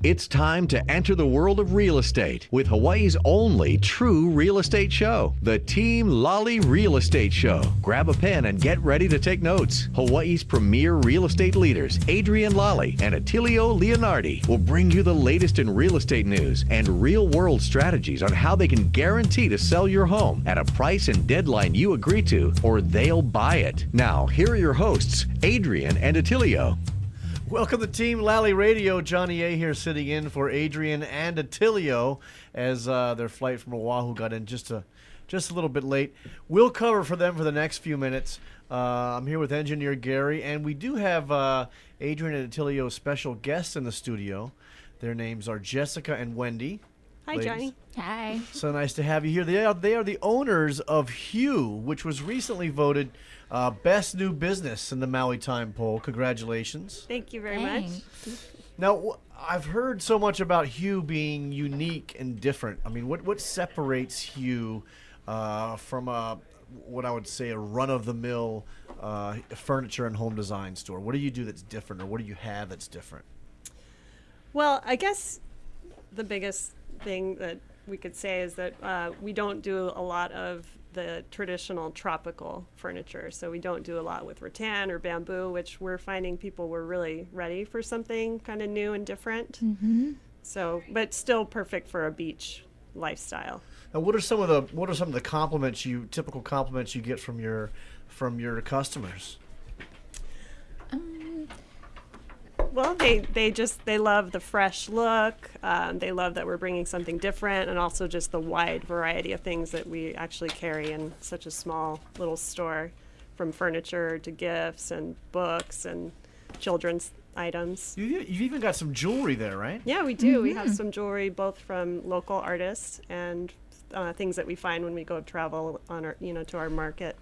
It's time to enter the world of real estate with Hawaii's only true real estate show, the Team Lally Real Estate Show. Grab a pen and get ready to take notes. Hawaii's premier real estate leaders, Adrienne Lally and Attilio Leonardi, will bring you the latest in real estate news and real-world strategies on how they can guarantee to sell your home at a price and deadline you agree to, or they'll buy it. Now, here are your hosts, Adrienne and Attilio. Welcome to Team Lally Radio. Johnny A here sitting in for Adrienne and Attilio as their flight from Oahu got in just a little bit late. We'll cover for them for the next few minutes. I'm here with engineer Gary, and we do have Adrienne and Attilio's special guests in the studio. Their names are Jessica and Wendy. Hi, ladies. Johnny. Hi. So nice to have you here. They are the owners of Hue, which was recently voted Best New Business in the Maui Time poll. Congratulations. Thank you very much. Now, I've heard so much about Hue being unique and different. I mean, what separates Hue from what I would say a run-of-the-mill furniture and home design store? What do you do that's different, or what do you have that's different? Well, I guess the biggest thing that we could say is that we don't do a lot of the traditional tropical furniture. So we don't do a lot with rattan or bamboo, which we're finding people were really ready for something kind of new and different. Mm-hmm. So, but still perfect for a beach lifestyle. Now, what are some of the typical compliments you get from your customers? Well, they love the fresh look. They love that we're bringing something different, and also just the wide variety of things that we actually carry in such a small little store, from furniture to gifts and books and children's items. You've even got some jewelry there, right? Yeah, we do. Mm-hmm. We have some jewelry both from local artists and things that we find when we go travel on our, to our market,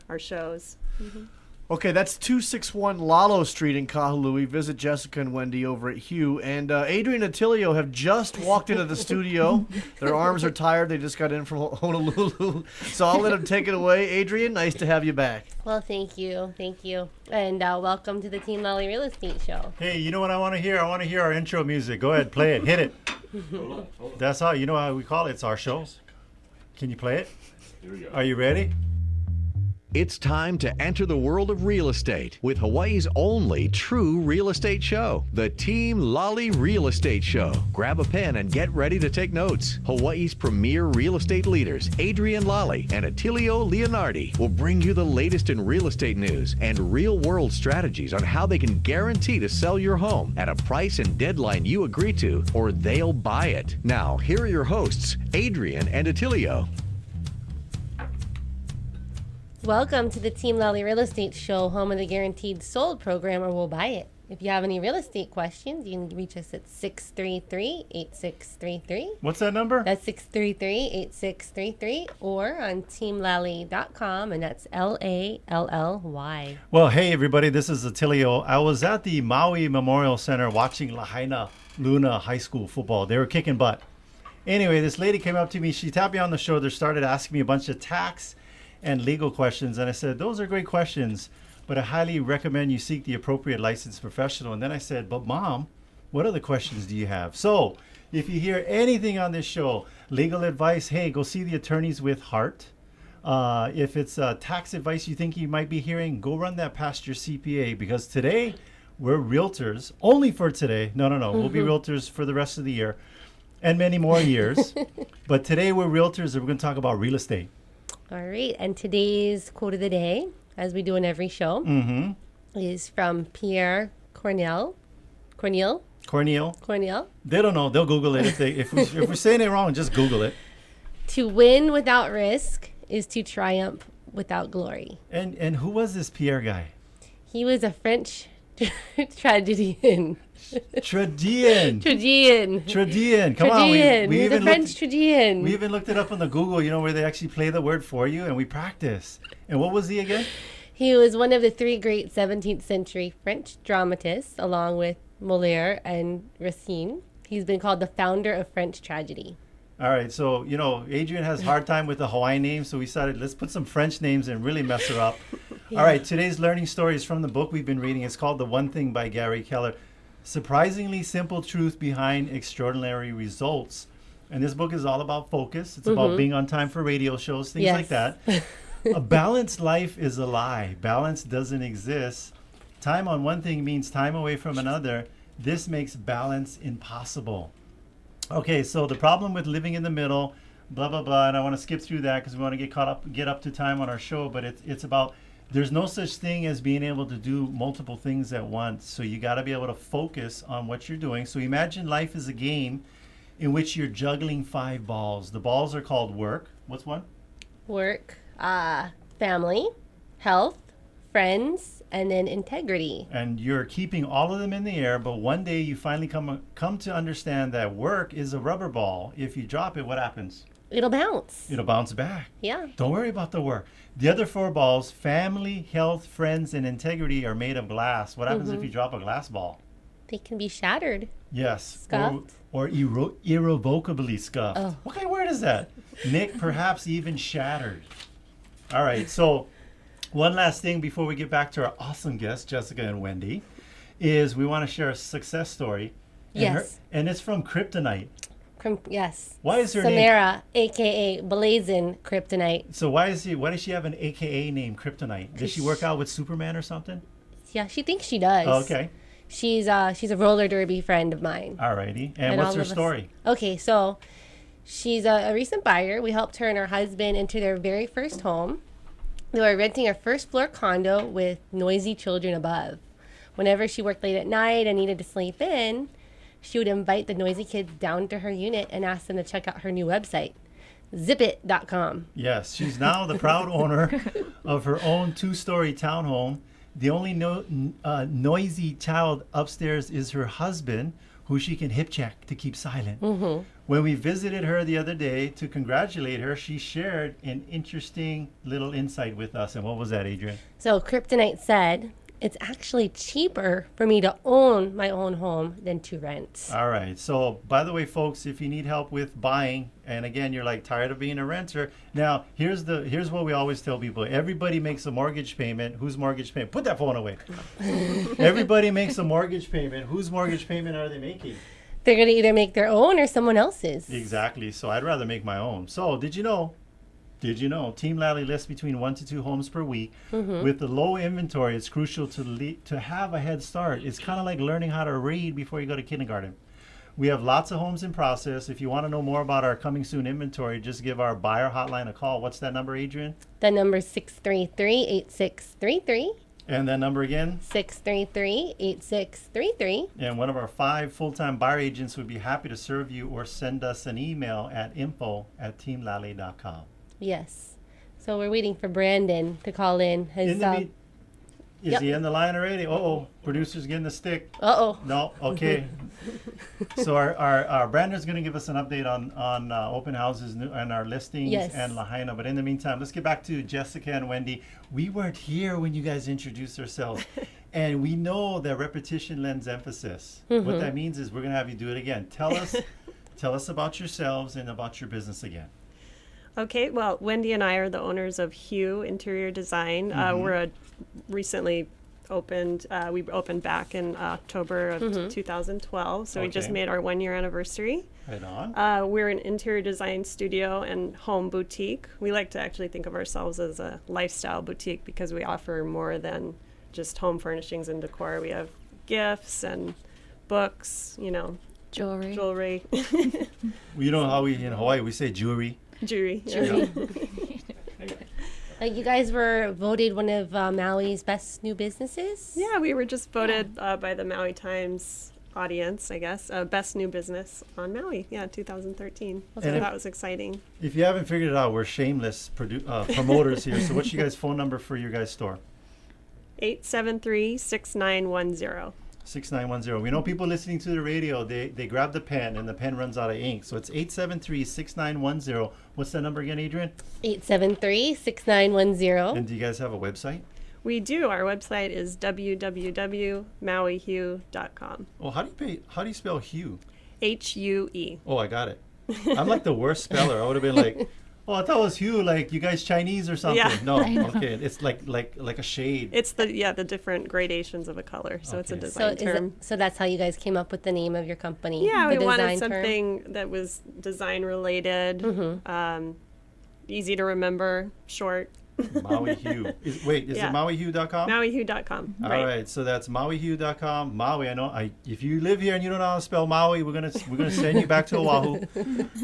our shows. Mm-hmm. Okay, that's 261 Lalo Street in Kahului. Visit Jessica and Wendy over at Hue. And Adrienne and Attilio have just walked into the studio. Their arms are tired. They just got in from Honolulu. So I'll let them take it away. Adrienne, nice to have you back. Well, thank you. Thank you. And welcome to the Team Lally Real Estate Show. Hey, you know what I want to hear? I want to hear our intro music. Go ahead, play it. Hit it. That's how, you know how we call it. It's our show. Can you play it? Here we go. Are you ready? It's time to enter the world of real estate with Hawaii's only true real estate show, the Team Lally Real Estate Show. Grab a pen and get ready to take notes. Hawaii's premier real estate leaders, Adrienne Lally and Attilio Leonardi, will bring you the latest in real estate news and real-world strategies on how they can guarantee to sell your home at a price and deadline you agree to, or they'll buy it. Now, here are your hosts, Adrienne and Attilio. Welcome to the Team Lally Real Estate Show, home of the Guaranteed Sold program, or we'll buy it. If you have any real estate questions, you can reach us at 633-8633. What's that number? That's 633-8633, or on teamlally.com, and that's Lally. Well, hey, everybody, this is Attilio. I was at the Maui Memorial Center watching Lahaina Luna High School football. They were kicking butt. Anyway, this lady came up to me. She tapped me on the shoulder, started asking me a bunch of tax and legal questions, and I said, those are great questions, but I highly recommend you seek the appropriate licensed professional. And then I said, but Mom, what other questions do you have? So if you hear anything on this show, legal advice, hey, go see the attorneys with heart. If it's tax advice you think you might be hearing, go run that past your CPA, because today we're realtors, only for today. No, we'll be realtors for the rest of the year and many more years. But today we're realtors, and we're going to talk about real estate. All right, and today's quote of the day, as we do in every show, is from Pierre Corneille. Corneille. They don't know. They'll Google it. If we're saying it wrong, just Google it. To win without risk is to triumph without glory. And who was this Pierre guy? He was a French tragedian. Tragedian. Come on. He's a French tragedian. We even looked it up on the Google, where they actually play the word for you, and we practice. And what was he again? He was one of the three great 17th century French dramatists, along with Molière and Racine. He's been called the founder of French tragedy. All right, so, Adrienne has a hard time with the Hawaiian names, so we decided let's put some French names and really mess her up. Yeah. All right, today's learning story is from the book we've been reading. It's called The One Thing by Gary Keller. Surprisingly simple truth behind extraordinary results. And this book is all about focus. It's about being on time for radio shows, things like that. A balanced life is a lie. Balance doesn't exist. Time on one thing means time away from another. This makes balance impossible. Okay, so the problem with living in the middle, blah, blah, blah, and I want to skip through that because we want to get up to time on our show, but it's about there's no such thing as being able to do multiple things at once. So you got to be able to focus on what you're doing. So imagine life is a game in which you're juggling 5 balls. The balls are called work. What's one? Work, family, health, friends, and then integrity. And you're keeping all of them in the air, but one day you finally come to understand that work is a rubber ball. If you drop it, what happens? It'll bounce. It'll bounce back. Yeah. Don't worry about the work. The other 4 balls, family, health, friends, and integrity, are made of glass. What happens if you drop a glass ball? They can be shattered. Yes. Scuffed. Or irrevocably scuffed. Oh. What kind of word is that? Nick, perhaps even shattered. All right, so one last thing before we get back to our awesome guests, Jessica and Wendy, is we want to share a success story. And Yes. and it's from Kryptonite. Yes. Why is her name? Samara, a.k.a. Blazin' Kryptonite. So why does she have an AKA named Kryptonite? Does she work out with Superman or something? Yeah, she thinks she does. Oh, okay. She's a roller derby friend of mine. All righty. And what's all her of us- story? Okay, so she's a recent buyer. We helped her and her husband into their very first home. They were renting a first floor condo with noisy children above. Whenever she worked late at night and needed to sleep in, she would invite the noisy kids down to her unit and ask them to check out her new website, zipit.com. Yes, she's now the proud owner of her own 2-story townhome. The only noisy child upstairs is her husband, who she can hip check to keep silent. When we visited her the other day to congratulate her, she shared an interesting little insight with us. And what was that, Adrienne? So Kryptonite said, it's actually cheaper for me to own my own home than to rent. All right. So, by the way, folks, if you need help with buying, and again, you're like tired of being a renter, now here's what we always tell people: everybody makes a mortgage payment. Whose mortgage payment? Put that phone away. Everybody makes a mortgage payment. Whose mortgage payment are they making? They're going to either make their own or someone else's. Exactly. So I'd rather make my own. So did you know? Team Lally lists between 1 to 2 homes per week. With the low inventory, it's crucial to have a head start. It's kind of like learning how to read before you go to kindergarten. We have lots of homes in process. If you want to know more about our coming soon inventory, just give our buyer hotline a call. What's that number, Adrienne? The number is 633-8633. And that number again? 633-8633. And one of our 5 full-time buyer agents would be happy to serve you, or send us an email at info@teamlally.com. Yes. So we're waiting for Brandon to call in. His, Is he in the line already? Producer's getting the stick. Uh-oh. No, okay. So our Brandon's going to give us an update on open houses and our listings. Yes. And Lahaina. But in the meantime, let's get back to Jessica and Wendy. We weren't here when you guys introduced yourselves. And we know that repetition lends emphasis. What that means is we're going to have you do it again. Tell us about yourselves and about your business again. Okay, well, Wendy and I are the owners of Hue Interior Design. We're recently opened. We opened back in October of 2012, so we just made our 1-year anniversary. Right on. We're an interior design studio and home boutique. We like to actually think of ourselves as a lifestyle boutique because we offer more than just home furnishings and decor. We have gifts and books, jewelry. You know how we in Hawaii we say jewelry. Jewelry. Yeah. You guys were voted one of Maui's best new businesses? Yeah, we were just voted by the Maui Times audience, I guess, best new business on Maui. Yeah, 2013. So that was exciting. If you haven't figured it out, we're shameless promoters here. So what's your guys' phone number for your guys' store? 873-6910. 6910. We know people listening to the radio, they grab the pen and the pen runs out of ink. So it's 873-6910. What's that number again, Adrienne? 873-6910. And do you guys have a website? We do. Our website is www.mauihue.com. Oh, how do you spell Hue? HUE. Oh, I got it. I'm like the worst speller. I would have been like Oh, I thought it was hue, like you guys Chinese or something. Yeah. No, okay. It's like a shade. It's the different gradations of a color. So it's a Okay. design term. So that's how you guys came up with the name of your company. Yeah, the we wanted design term? something that was design related, easy to remember, short. Maui Hue. Is it Yeah. MauiHue.com? MauiHue.com. All right, so that's MauiHue.com. Maui, if you live here and you don't know how to spell Maui, we're gonna send you back to Oahu.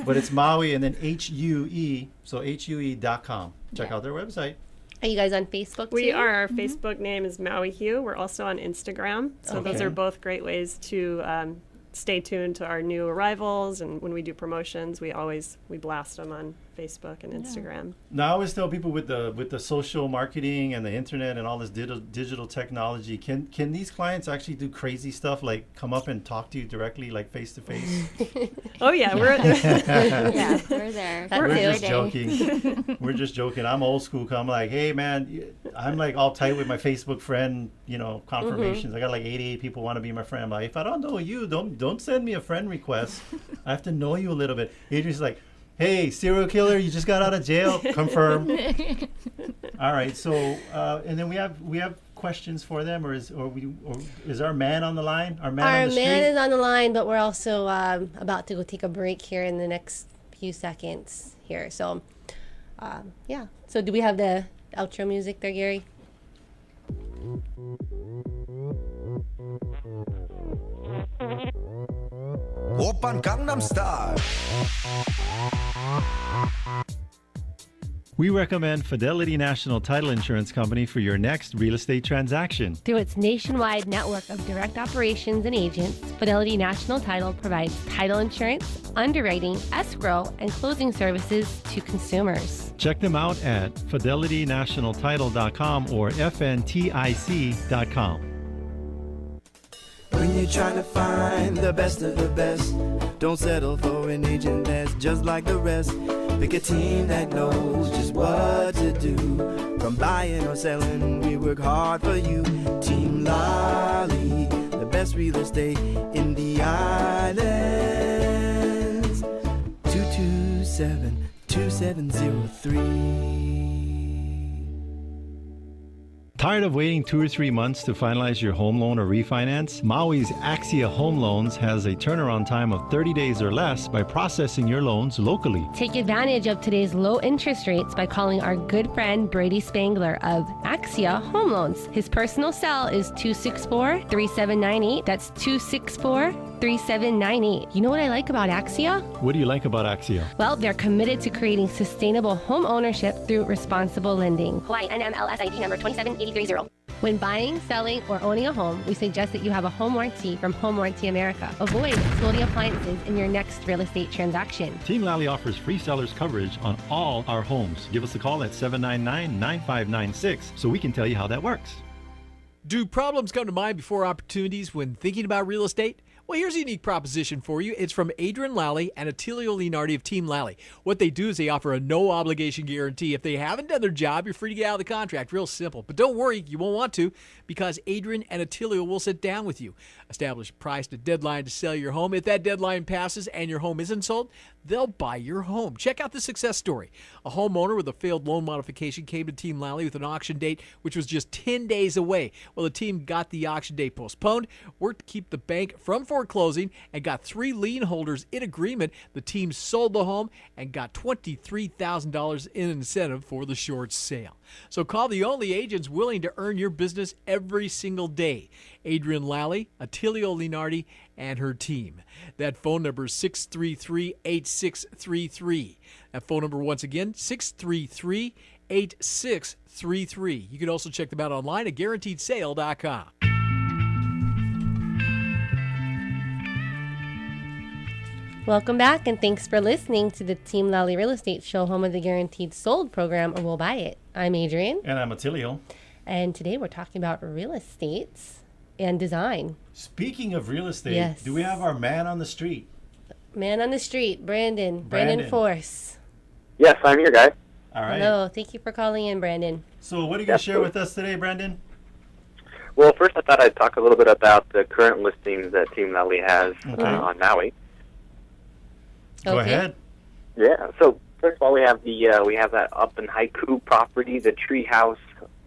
But it's Maui and then HUE, so HUE.com. Check out their website. Are you guys on Facebook too? We are. Our Facebook name is Maui Hue. We're also on Instagram. So those Okay. are both great ways to stay tuned to our new arrivals. And when we do promotions, we blast them on Facebook and Instagram. Now I always tell people with the social marketing and the internet and all this digital technology, can these clients actually do crazy stuff like come up and talk to you directly, like face to face? Oh yeah, we're Yeah, we're there. That's We're it. just joking. We're just joking. I'm old school. I'm like, hey man, I'm like all tight with my Facebook friend, confirmations. I got like 88 people want to be my friend. I'm like, if I don't know you, don't send me a friend request. I have to know you a little bit. Adrian's like, hey, serial killer, you just got out of jail. Confirm. All right. So, and then we have questions for them, or is our man on the line? Our man Our on the man street? is on the line, but we're also about to go take a break here in the next few seconds here. So, yeah. So, do we have the outro music there, Gary? Oppan Gangnam Style. We recommend Fidelity National Title Insurance Company for your next real estate transaction. Through its nationwide network of direct operations and agents, Fidelity National Title provides title insurance, underwriting, escrow, and closing services to consumers. Check them out at fidelitynationaltitle.com or fntic.com. When you're trying to find the best of the best, don't settle for an agent that's just like the rest. Pick a team that knows just what to do. From buying or selling, we work hard for you. Team Lally, the best real estate in the islands. 227-2703. Tired of waiting 2 or 3 months to finalize your home loan or refinance? Maui's Axia Home Loans has a turnaround time of 30 days or less by processing your loans locally. Take advantage of today's low interest rates by calling our good friend Brady Spangler of Axia Home Loans. His personal cell is 264-3798. That's 264-3798. You know what I like about Axia? What do you like about Axia? Well, they're committed to creating sustainable home ownership through responsible lending. Hawaii NMLS ID number 27830. When buying, selling, or owning a home, we suggest that you have a home warranty from Home Warranty America. Avoid exploding appliances in your next real estate transaction. Team Lally offers free seller's coverage on all our homes. Give us a call at 799-9596 so we can tell you how that works. Do problems come to mind before opportunities when thinking about real estate? Well, here's a unique proposition for you. It's from ADRIENNE Lally and ATTILIO Leonardi of Team Lally. What they do is they offer a no-obligation guarantee. If they haven't done their job, you're free to get out of the contract. Real simple. But don't worry, you won't want to, because ADRIENNE and ATTILIO will sit down with you. Establish a price and a deadline to sell your home. If that deadline passes and your home isn't sold, they'll buy your home. Check out the success story. A homeowner with a failed loan modification came to Team Lally with an auction date which was just 10 days away. Well, the team got the auction date postponed, worked to keep the bank from foreclosing, and got 3 lien holders in agreement. The team sold the home and got $23,000 in incentive for the short sale. So call the only agents willing to earn your business every single day. ADRIENNE Lally, ATTILIO Leonardi, and her team. That phone number is 633-8633. That phone number, once again, 633-8633. You can also check them out online at guaranteedsale.com. Welcome back, and thanks for listening to the Team Lally Real Estate Show, home of the Guaranteed Sold program, or We'll Buy It. I'm Adrienne. And I'm Attilio. And today we're talking about real estate and design. Speaking of real estate, Yes. do we have our man on the street? Man on the street, Brandon Force. Yes, I'm here, guys. All right. Hello, thank you for calling in, Brandon. So what are you going to share with us today, Brandon? Well, first I thought I'd talk a little bit about the current listings that Team Lally has on Maui. Go Okay. ahead. Yeah, so First of all, we have that up in Haiku property, the Treehouse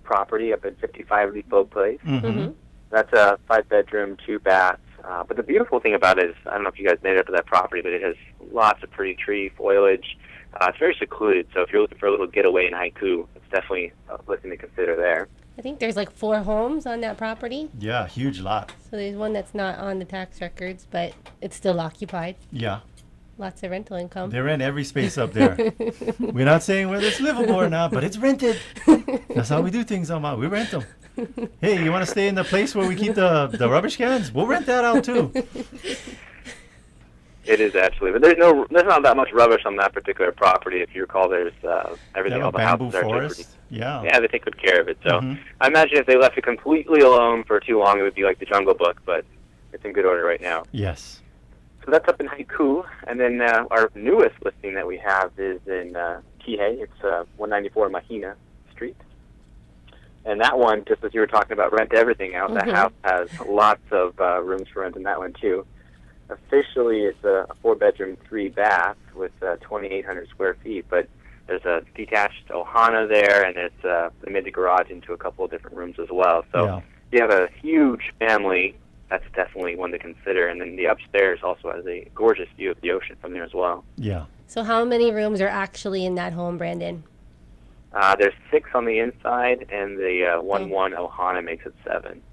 property up at 55 Depot Place. Mm-hmm. That's a 5-bedroom, 2-bath. But the beautiful thing about it is, I don't know if you guys made it up to that property, but it has lots of pretty tree foliage. It's very secluded, so if you're looking for a little getaway in Haiku, it's definitely a listing to consider there. I think there's like 4 homes on that property. Yeah, huge lot. So there's one that's not on the tax records, but it's still occupied. Yeah. Lots of rental income. They rent every space up there. We're not saying whether it's livable or not, but it's rented. That's how we do things on Maui. We rent them. Hey, you want to stay in the place where we keep the rubbish cans? We'll rent that out too. It is actually, but there's not that much rubbish on that particular property. If you recall, there's everything. Yeah, all the bamboo houses are forest. pretty, Yeah. they take good care of it. So Mhm. I imagine if they left it completely alone for too long, it would be like the Jungle Book. But it's in good order right now. Yes. So that's up in Haiku, and then our newest listing that we have is in Kihei. It's 194 Mahina Street. And that one, just as you were talking about, rent everything out. Mhm. The house has lots of rooms for rent in that one, too. Officially, it's a 4-bedroom, 3-bath with 2,800 square feet, but there's a detached ohana there, and they made the garage into a couple of different rooms as well. So Yeah. you have a huge family. That's definitely one to consider. And then the upstairs also has a gorgeous view of the ocean from there as well. Yeah. So how many rooms are actually in that home, Brandon? There's 6 on the inside, and the 1-1 ohana makes it 7.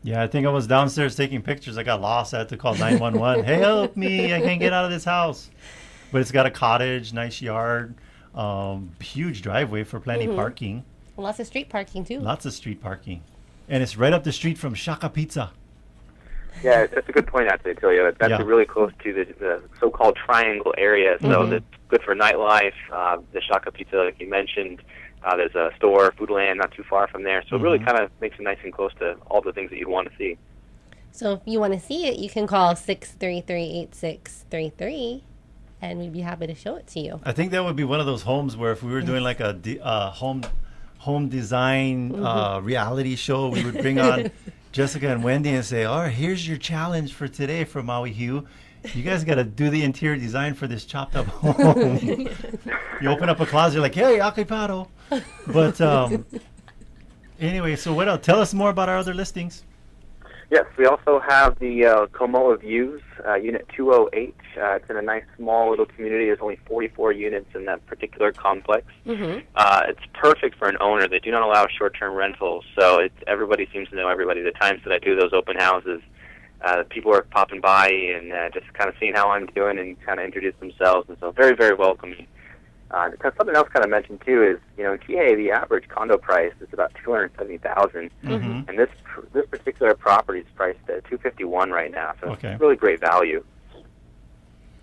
Yeah, I think I was downstairs taking pictures. I got lost. I had to call 911. Hey, help me. I can't get out of this house. But it's got a cottage, nice yard, huge driveway for plenty parking. Lots of street parking, too. Lots of street parking. And it's right up the street from Shaka Pizza. Yeah, that's a good point, actually, Attilio. That's Yeah. really close to the so-called triangle area, so that's good for nightlife. The Shaka Pizza, like you mentioned, there's a store, Foodland, not too far from there. So it really kind of makes it nice and close to all the things that you'd want to see. So if you want to see it, you can call 633-8633, and we'd be happy to show it to you. I think that would be one of those homes where if we were doing like a home design reality show, we would bring on Jessica and Wendy and say, all right, here's your challenge for today for Maui Hue. You guys got to do the interior design for this chopped up home. You open up a closet, you're like, hey, occupado. But anyway, so what else? Tell us more about our other listings. Yes, we also have the Komoa Views, Unit 208. It's in a nice small little community. There's only 44 units in that particular complex. It's perfect for an owner. They do not allow short-term rentals, so everybody seems to know everybody. The times that I do those open houses, people are popping by and just kind of seeing how I'm doing and kind of introduce themselves, and so very, very welcoming. Because something else kind of mentioned too is, in Kihei, the average condo price is about $270,000, and this particular property is priced at $251 right now, so it's really great value.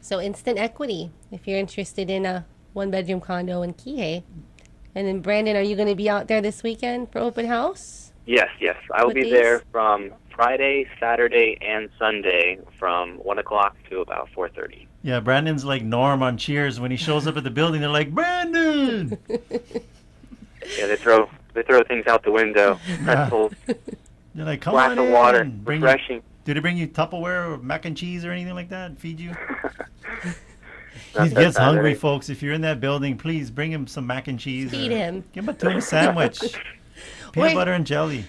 So instant equity if you're interested in a 1-bedroom condo in Kihei. And then Brandon, are you going to be out there this weekend for open house? Yes. I will What be days? there from Friday, Saturday, and Sunday from 1 o'clock to about 4:30. Yeah, Brandon's like Norm on Cheers. When he shows up at the building, they're like, Brandon! Yeah, they throw things out the window. Pretzels, They're like, come glass on of in. water, Bring refreshing. Did they bring you Tupperware or mac and cheese or anything like that and feed you? He That's gets hungry, right. folks. If you're in that building, please bring him some mac and cheese. Feed or him. Give him a tuna sandwich. Peanut butter and jelly.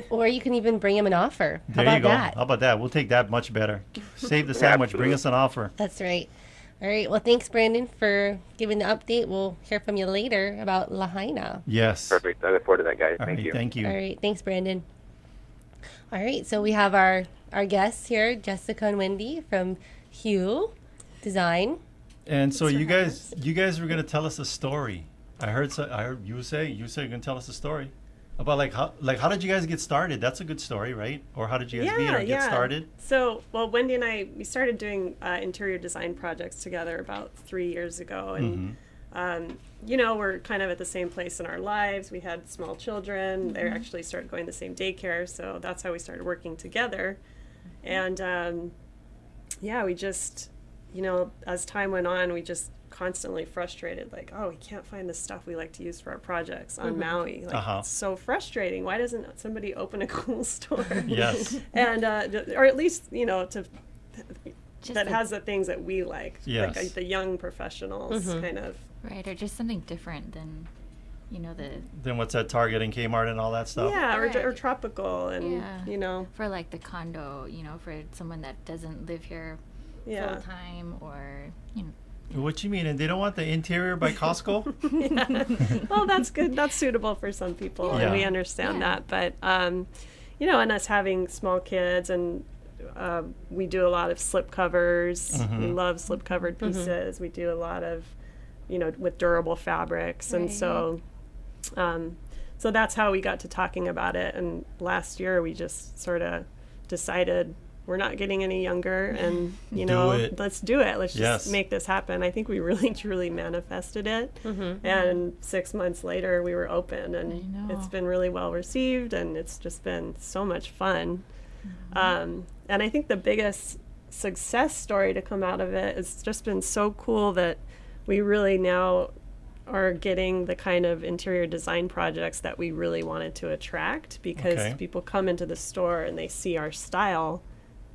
Or you can even bring him an offer. How There about you go. that? How about that? We'll take that much better. Save the sandwich. Bring us an offer. That's right. All right. Well, thanks, Brandon, for giving the update. We'll hear from you later about Lahaina. Yes. Perfect. I look forward to that, guys. All Thank right, you. Thank you. All right. Thanks, Brandon. All right. So we have our guests here, Jessica and Wendy from Hue Design. And so you guys were gonna tell us a story. I heard you say you're gonna tell us a story about how did you guys get started? That's a good story, right? Or how did you guys meet or get started? So, Wendy and I, we started doing interior design projects together about 3 years ago. And, we're kind of at the same place in our lives. We had small children. They actually started going to the same daycare. So that's how we started working together. And, we just, as time went on, we just constantly frustrated, like, we can't find the stuff we like to use for our projects on Maui. Like, it's so frustrating. Why doesn't somebody open a cool store? Yes. And or at least that has the things that we like, Yes. like the young professionals kind of Right, or just something different than, Then what's at Target and Kmart and all that stuff? Yeah, Right. or tropical, and for like the condo, for someone that doesn't live here yeah. full time, or What you mean? And they don't want the interior by Costco? Well, that's good. That's suitable for some people, and we understand that. But and us having small kids, and we do a lot of slip covers. We love slip covered pieces. We do a lot of, with durable fabrics, and so that's how we got to talking about it. And last year we just sort of decided we're not getting any younger, and let's do it. Let's just make this happen. I think we really truly manifested it, and 6 months later we were open, and it's been really well received, and it's just been so much fun. And I think the biggest success story to come out of it has just been so cool that we really now are getting the kind of interior design projects that we really wanted to attract, because people come into the store and they see our style,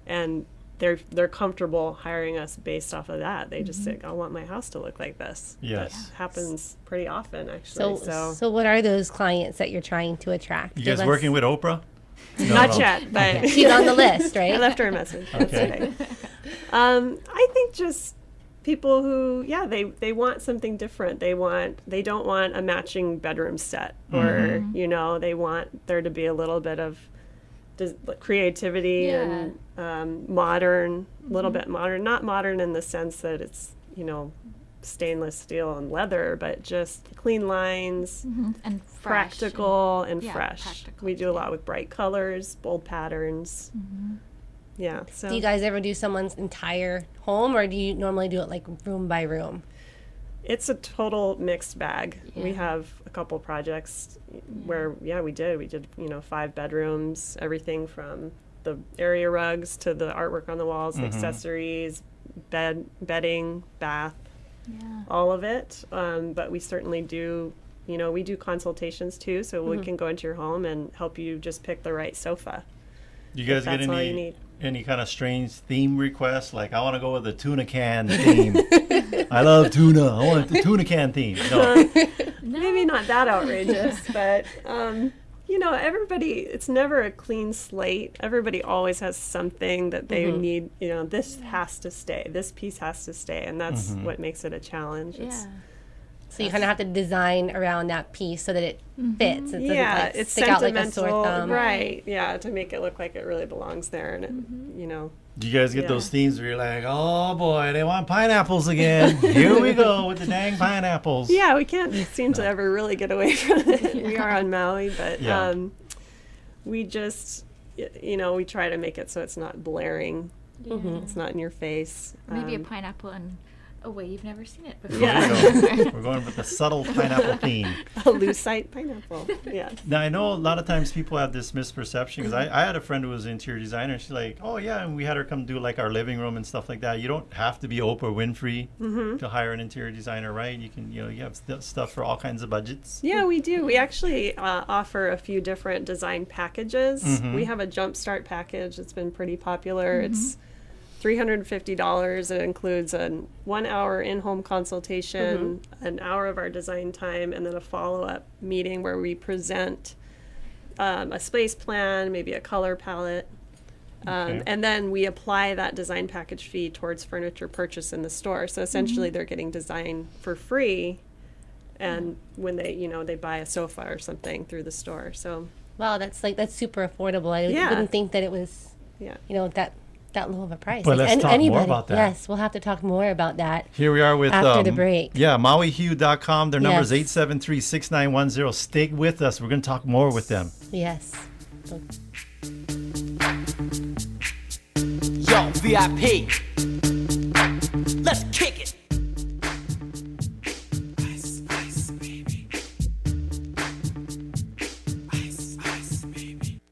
and they're comfortable hiring us based off of that. They just say, I want my house to look like this. Yes. That happens pretty often, actually. So what are those clients that you're trying to attract? You guys working with Oprah? Not yet, but she's on the list, right? I left her a message. Okay. I think just people who, they want something different. They don't want a matching bedroom set, or they want there to be a little bit of creativity and modern, a little bit modern. Not modern in the sense that it's stainless steel and leather, but just clean lines and practical and fresh. Practical, we do a lot with bright colors, bold patterns. Yeah. So do you guys ever do someone's entire home, or do you normally do it like room by room? It's a total mixed bag. We have a couple projects where we did 5 bedrooms, everything from the area rugs to the artwork on the walls, accessories, bedding, bath, all of it. But we certainly do, we do consultations too, so we can go into your home and help you just pick the right sofa. Do you guys get any kind of strange theme requests? Like, I want to go with the tuna can theme. I love tuna. I want the tuna can theme. No. Maybe not that outrageous, but everybody, it's never a clean slate. Everybody always has something that they need, this has to stay. This piece has to stay, and that's what makes it a challenge. So you kind of have to design around that piece so that it fits. It doesn't it's stick out like a sentimental, sore thumb. right? Yeah, to make it look like it really belongs there, and it, Do you guys get those themes where you're like, oh boy, they want pineapples again. Here we go with the dang pineapples. Yeah, we can't seem to ever really get away from it. We are on Maui, but we just, we try to make it so it's not blaring. It's not in your face. Maybe a pineapple and a way you've never seen it before. We're going with the subtle pineapple theme. A lucite pineapple. Yeah. Now, I know a lot of times people have this misperception, because I had a friend who was an interior designer, and she's like, oh yeah, and we had her come do like our living room and stuff like that. You don't have to be Oprah Winfrey to hire an interior designer, right? You can, you have stuff for all kinds of budgets. Yeah, we do. We actually offer a few different design packages. We have a jumpstart package that's been pretty popular. It's $350. It includes a 1 hour in-home consultation, an hour of our design time, and then a follow-up meeting where we present a space plan, maybe a color palette, and then we apply that design package fee towards furniture purchase in the store. So essentially they're getting design for free, and when they buy a sofa or something through the store. So wow, that's super affordable. I wouldn't think that it was that low of a price. But let's talk more about that. Yes, we'll have to talk more about that. Here we are with after the break. Yeah, MauiHue.com. Their number is 873-6910. Stay with us. We're going to talk more with them. Yes. Yo, VIP. Let's kick it. Ice, ice, baby. Ice, ice, baby.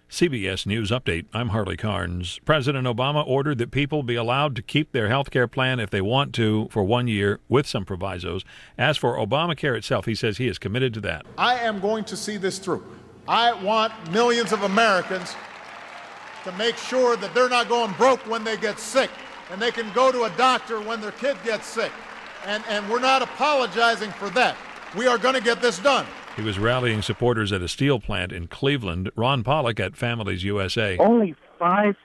CBS News Update. I'm Harley Carnes. President Obama ordered that people be allowed to keep their health care plan if they want to for 1 year with some provisos. As for Obamacare itself, he says he is committed to that. I am going to see this through. I want millions of Americans to make sure that they're not going broke when they get sick, and they can go to a doctor when their kid gets sick, And we're not apologizing for that. We are going to get this done. He was rallying supporters at a steel plant in Cleveland. Ron Pollock at Families USA. Only 5%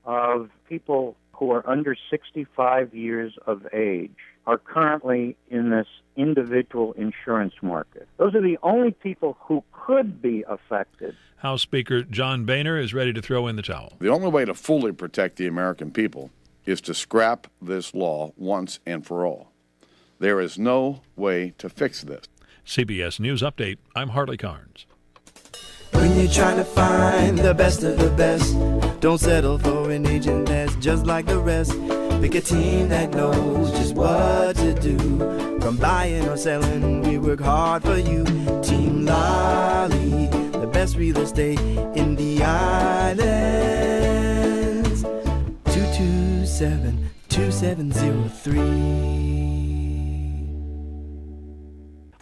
of people who are under 65 years of age are currently in this individual insurance market. Those are the only people who could be affected. House Speaker John Boehner is ready to throw in the towel. The only way to fully protect the American people is to scrap this law once and for all. There is no way to fix this. CBS News Update, I'm Harley Carnes. When you're trying to find the best of the best, don't settle for an agent that's just like the rest. Pick a team that knows just what to do. From buying or selling, we work hard for you. Team Lally, the best real estate in the islands. 227-2703.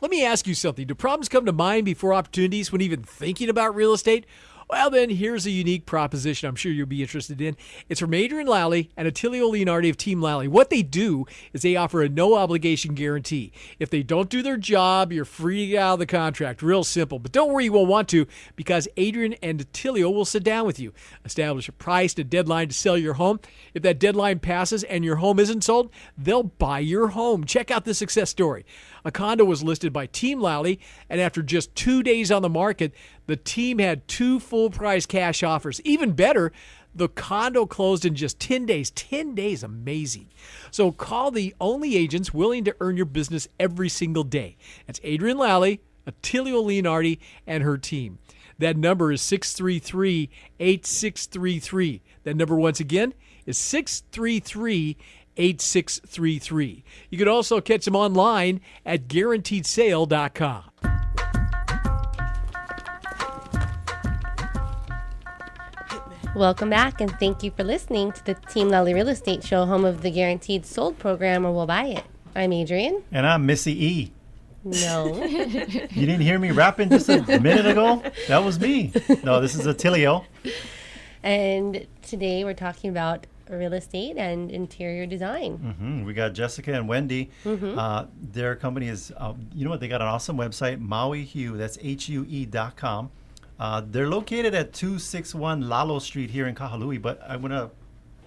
Let me ask you something. Do problems come to mind before opportunities when even thinking about real estate? Well, then, here's a unique proposition I'm sure you'll be interested in. It's from Adrienne Lally and Attilio Leonardi of Team Lally. What they do is they offer a no-obligation guarantee. If they don't do their job, you're free to get out of the contract. Real simple. But don't worry, you won't want to, because Adrienne and Attilio will sit down with you, establish a price and a deadline to sell your home. If that deadline passes and your home isn't sold, they'll buy your home. Check out the success story. A condo was listed by Team Lally, and after just 2 days on the market, the team had 2 full-price cash offers. Even better, the condo closed in just 10 days. 10 days, amazing. So call the only agents willing to earn your business every single day. That's Adrienne Lally, Attilio Leonardi, and her team. That number is 633-8633. That number, once again, is 633-8633. You can also catch them online at guaranteedsale.com. Welcome back, and thank you for listening to the Team Lally Real Estate Show, home of the Guaranteed Sold program, or We'll Buy It. I'm Adrienne. And I'm Missy E. No. You didn't hear me rapping just a minute ago? That was me. No, this is Attilio. And today we're talking about real estate and interior design. Mm-hmm. We got Jessica and Wendy. Mm-hmm. Their company is, you know what, they got an awesome website, Maui Hue, that's HUE.com. They're located at 261 Lalo Street here in Kahului, but I want to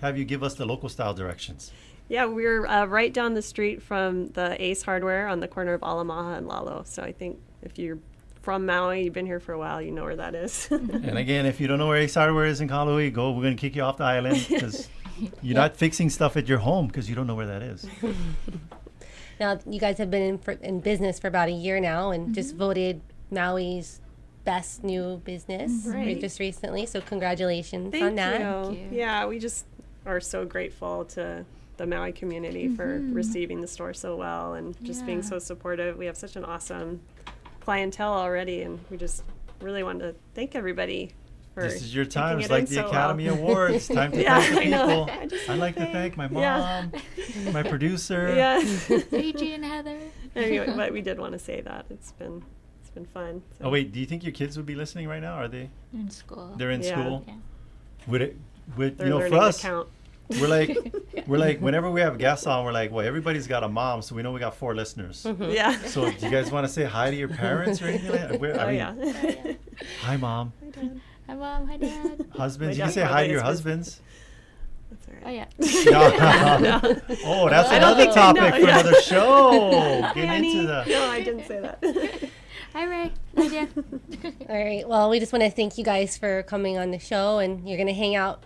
have you give us the local style directions. Yeah, we're right down the street from the Ace Hardware on the corner of Alamaha and Lalo. So I think if you're from Maui, you've been here for a while, you know where that is. And again, if you don't know where Ace Hardware is in Kahului, we're going to kick you off the island because you're not fixing stuff at your home because you don't know where that is. Now, you guys have been in business for about a year now and just voted Maui's best new business just recently. So congratulations on that. Thank you. Yeah, we just are so grateful to the Maui community for receiving the store so well and just being so supportive. We have such an awesome clientele already, and we just really want to thank everybody. This is your time. It's like the Academy Awards. Time to thank the people. I'd like to thank my mom, my producer. AJ and Heather. Anyway, but we did want to say that. It's been fun. So. Oh, wait. Do you think your kids would be listening right now? Are they? In school. They're in school? Yeah. Would They're you know, for us, we're like, whenever we have guests on, we're like, well, everybody's got a mom, so we know we got 4 listeners. Mm-hmm. Yeah. So do you guys want to say hi to your parents or anything like that? Hi, Mom. Hi, Dad. Hi, Mom. Hi, Dad. Husbands. You can say hi to your husbands. That's all right. Oh, No. Oh, that's another topic for another show. Get into that. No, I didn't say that. Hi, Ray. Hi, Dad. All right. Well, we just want to thank you guys for coming on the show, and you're going to hang out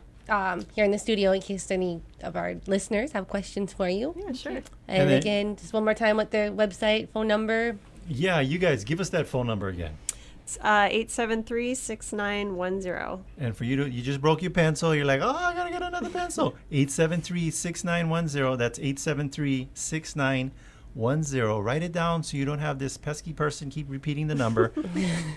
here in the studio in case any of our listeners have questions for you. Yeah, sure. And again, just one more time with the website, phone number. Yeah, you guys, give us that phone number again. It's 873-6910. And for you just broke your pencil. You're like, oh, I got to get another pencil. 873-6910. That's 873-6910. Write it down so you don't have this pesky person keep repeating the number.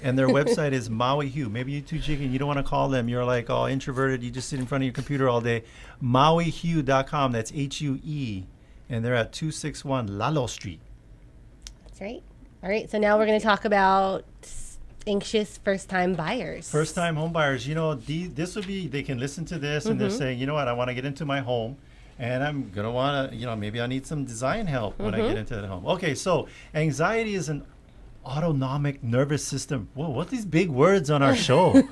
And their website is Maui Hue. Maybe you too chicken, you don't want to call them. You're like all introverted. You just sit in front of your computer all day. MauiHue.com. That's HUE. And they're at 261 Lalo Street. That's right. All right. So now we're going to talk about anxious first-time buyers. First-time home buyers. You know, this would be, they can listen to this and they're saying, you know what, I want to get into my home. And I'm going to want to, maybe I need some design help when I get into that home. Okay, so anxiety is an autonomic nervous system. Whoa, what these big words on our show?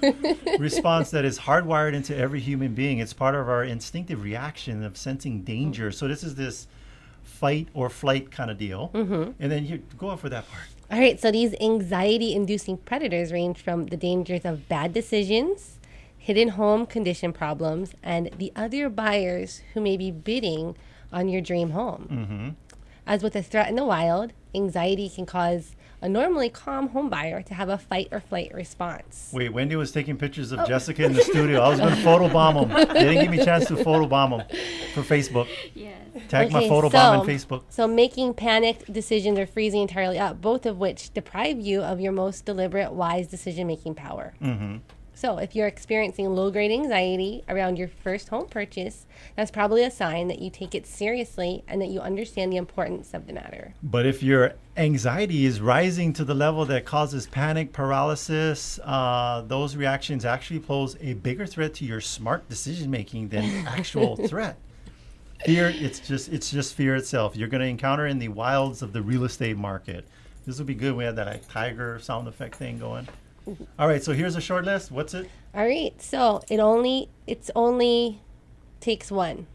Response that is hardwired into every human being. It's part of our instinctive reaction of sensing danger. So this is this fight or flight kind of deal. And then you go off for that part. All right, so these anxiety-inducing predators range from the dangers of bad decisions, hidden home condition problems, and the other buyers who may be bidding on your dream home. As with a threat in the wild, anxiety can cause a normally calm home buyer to have a fight or flight response. Wait, Wendy was taking pictures of Jessica in the studio. I was going to photobomb them. They didn't give me a chance to photobomb them for Facebook. Yes. Tag my photobomb in Facebook. So making panicked decisions or freezing entirely up, both of which deprive you of your most deliberate, wise decision-making power. So if you're experiencing low-grade anxiety around your first home purchase, that's probably a sign that you take it seriously and that you understand the importance of the matter. But if your anxiety is rising to the level that causes panic, paralysis, those reactions actually pose a bigger threat to your smart decision-making than actual threat. Fear, it's just fear itself. You're going to encounter in the wilds of the real estate market. This would be good. We had that like tiger sound effect thing going. All right, so here's a short list. What's it? All right, so it's only takes one.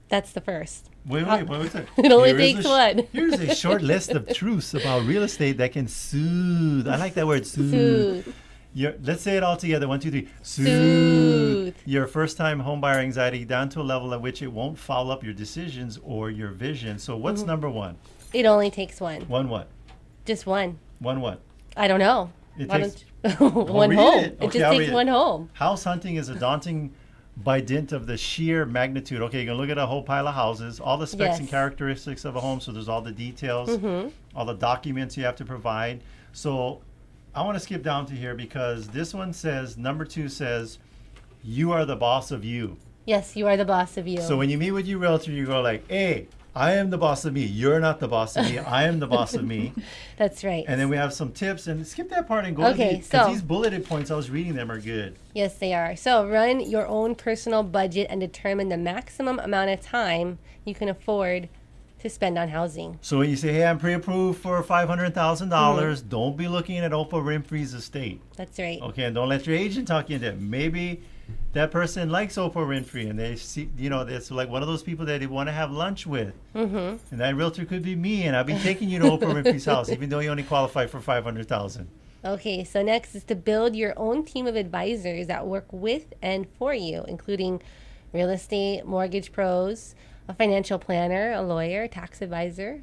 That's the first. Wait, what was it? It only takes one. Here's a short list of truths about real estate that can soothe. I like that word, soothe. Let's say it all together. 1, 2, 3. Soothe your first-time homebuyer anxiety down to a level at which it won't foul up your decisions or your vision. So what's number one? It only takes one. One what? Just one. One what? I don't know. It takes one home. It just takes one home. House hunting is a daunting by dint of the sheer magnitude. Okay, you're going to look at a whole pile of houses, all the specs and characteristics of a home. So there's all the details, all the documents you have to provide. So I want to skip down to here because this one says, number 2 says, you are the boss of you. Yes, you are the boss of you. So when you meet with your realtor, you go like, hey, I am the boss of me. You're not the boss of me. I am the boss of me. That's right. And then we have some tips. And skip that part and go to because these bulleted points, I was reading them, are good. Yes, they are. So run your own personal budget and determine the maximum amount of time you can afford to spend on housing. So when you say, hey, I'm pre-approved for $500,000, don't be looking at Oprah Winfrey's estate. That's right. Okay, and don't let your agent talk you into it. Maybe that person likes Oprah Winfrey and they see, it's like one of those people that they want to have lunch with. And that realtor could be me, and I'll be taking you to Oprah Winfrey's house, even though you only qualify for $500,000. Okay, so next is to build your own team of advisors that work with and for you, including real estate, mortgage pros, a financial planner, a lawyer, tax advisor.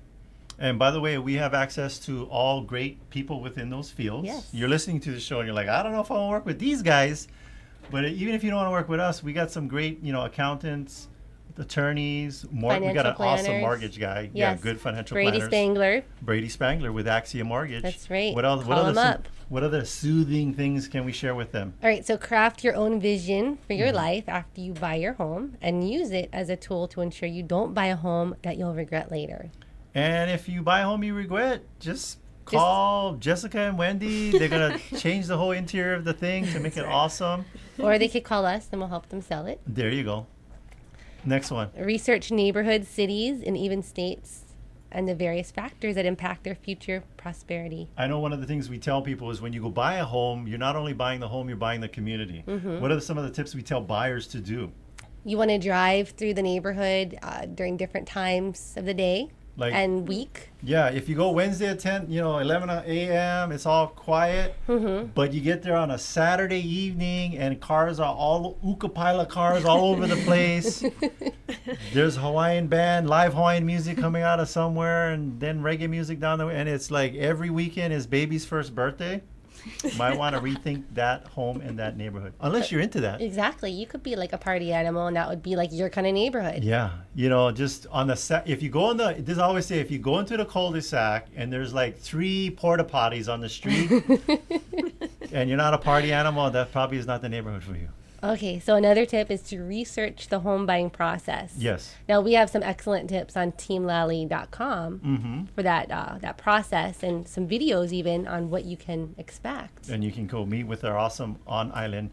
And by the way, we have access to all great people within those fields. Yes. You're listening to the show and you're like, I don't know if I want to work with these guys. But even if you don't want to work with us, we got some great, accountants, attorneys. We got an awesome mortgage guy. Yes. Yeah, good financial Brady planners. Spangler. Brady Spangler with Axia Mortgage. That's right. What other soothing things can we share with them? All right, so craft your own vision for your life after you buy your home and use it as a tool to ensure you don't buy a home that you'll regret later. And if you buy a home you regret, just call Jessica and Wendy. They're going to change the whole interior of the thing to make it awesome. Or they could call us and we'll help them sell it. There you go. Next one. Research neighborhoods, cities, and even states and the various factors that impact their future prosperity. I know one of the things we tell people is when you go buy a home, you're not only buying the home, you're buying the community. What are some of the tips we tell buyers to do? You want to drive through the neighborhood during different times of the day and week. Yeah, if you go Wednesday at 10, 11 a.m., it's all quiet. But you get there on a Saturday evening and cars are all ukapila cars all over the place. There's Hawaiian band, live Hawaiian music coming out of somewhere, and then reggae music down the way. And it's like every weekend is baby's first birthday. Might want to rethink that home and that neighborhood, unless you're into that. Exactly. You could be like a party animal, and that would be like your kind of neighborhood. Yeah. Just on the if you go this I always say, if you go into the cul-de-sac and there's like 3 porta potties on the street and you're not a party animal, that probably is not the neighborhood for you. Okay, so another tip is to research the home buying process. Yes. Now, we have some excellent tips on teamlally.com for that process, and some videos even on what you can expect. And you can go meet with our awesome on-island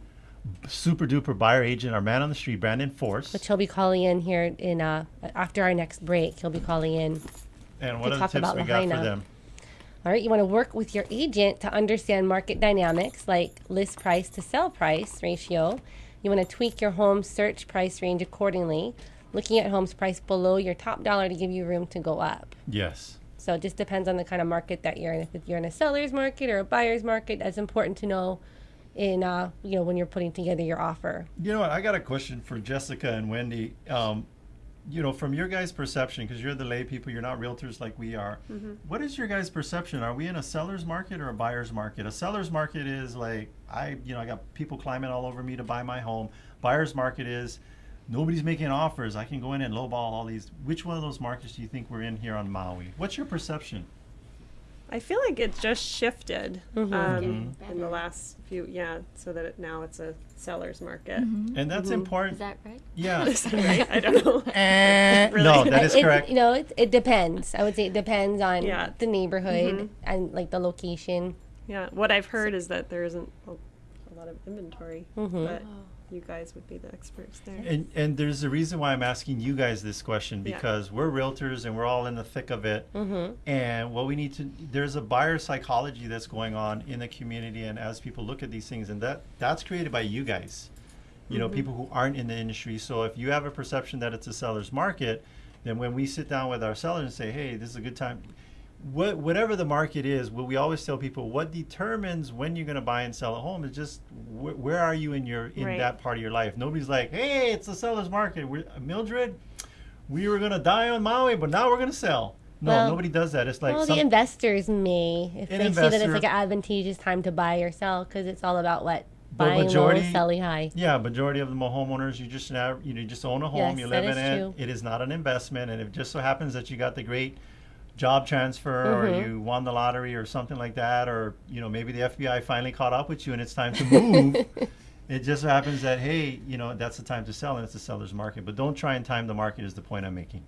super duper buyer agent, our man on the street, Brandon Force. Which he'll be calling in here in after our next break. He'll be calling in. And what are the tips we got for them? All right, you want to work with your agent to understand market dynamics like list price to sell price ratio. You want to tweak your home search price range accordingly, looking at homes priced below your top dollar to give you room to go up. Yes. So it just depends on the kind of market that you're in. If you're in a seller's market or a buyer's market, that's important to know in when you're putting together your offer. You know what? I got a question for Jessica and Wendy. From your guys' perception, because you're the lay people, you're not realtors like we are. What is your guys' perception? Are we in a seller's market or a buyer's market? A seller's market is like, I got people climbing all over me to buy my home. Buyer's market is nobody's making offers. I can go in and lowball all these. Which one of those markets do you think we're in here on Maui? What's your perception? I feel like it just shifted in the last few, so that now it's a seller's market. And that's important. Is that right? Yeah. Is that right? I don't know. Really? No, that is correct. It depends. I would say it depends on the neighborhood and like the location. Yeah, what I've heard is that there isn't a lot of inventory, but you guys would be the experts there. And there's a reason why I'm asking you guys this question, because we're realtors and we're all in the thick of it. And what we need to, there's a buyer psychology that's going on in the community, and as people look at these things, and that's created by you guys, people who aren't in the industry. So if you have a perception that it's a seller's market, then when we sit down with our sellers and say, hey, this is a good time, whatever the market is, what we always tell people, what determines when you're going to buy and sell a home is just where are you in that part of your life. Nobody's like, hey, it's a seller's market. Mildred, we were going to die on Maui, but now we're going to sell. No, nobody does that. It's like the investors may, if they see that it's like an advantageous time to buy or sell, because it's all about buying low, selling high. Yeah, majority of the homeowners, you just own a home, you live in it. True. It is not an investment, and it just so happens that you got the great job transfer or you won the lottery or something like that, or maybe the FBI finally caught up with you and it's time to move. It just so happens that, hey, that's the time to sell, and it's a seller's market. But don't try and time the market is the point I'm making.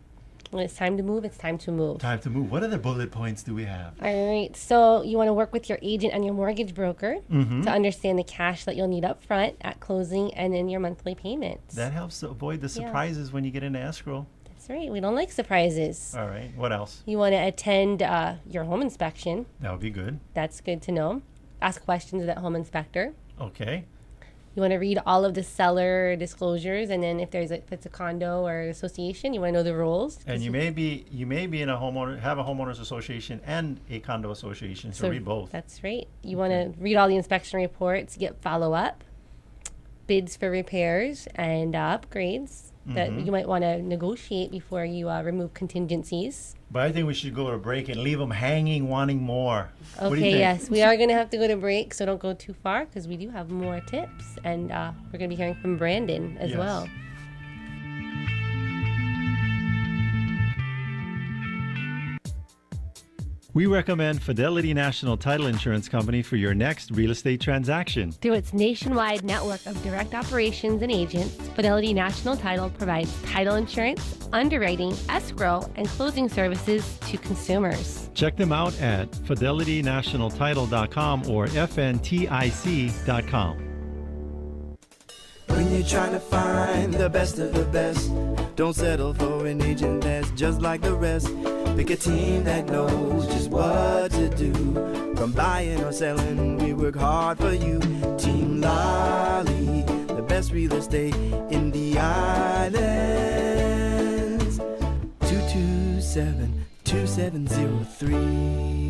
When it's time to move, it's time to move. Time to move. What other bullet points do we have? All right. So you want to work with your agent and your mortgage broker to understand the cash that you'll need up front at closing and in your monthly payments. That helps to avoid the surprises when you get into escrow. That's right. We don't like surprises. All right. What else? You want to attend your home inspection. That would be good. That's good to know. Ask questions of that home inspector. Okay. You want to read all of the seller disclosures, and then if it's a condo or association, you want to know the rules. And you may be in a homeowners association and a condo association, so read both. That's right. You want to read all the inspection reports, get follow-up, bids for repairs and upgrades that you might want to negotiate before you remove contingencies. But I think we should go to a break and leave them hanging, wanting more. Okay, yes. We are going to have to go to break, so don't go too far, because we do have more tips. And we're going to be hearing from Brandon as well. We recommend Fidelity National Title Insurance Company for your next real estate transaction. Through its nationwide network of direct operations and agents, Fidelity National Title provides title insurance, underwriting, escrow, and closing services to consumers. Check them out at fidelitynationaltitle.com or fntic.com. When you're trying to find the best of the best, don't settle for an agent that's just like the rest. Pick a team that knows just what to do. From buying or selling, we work hard for you. Team Lally, the best real estate in the islands. 227-2703.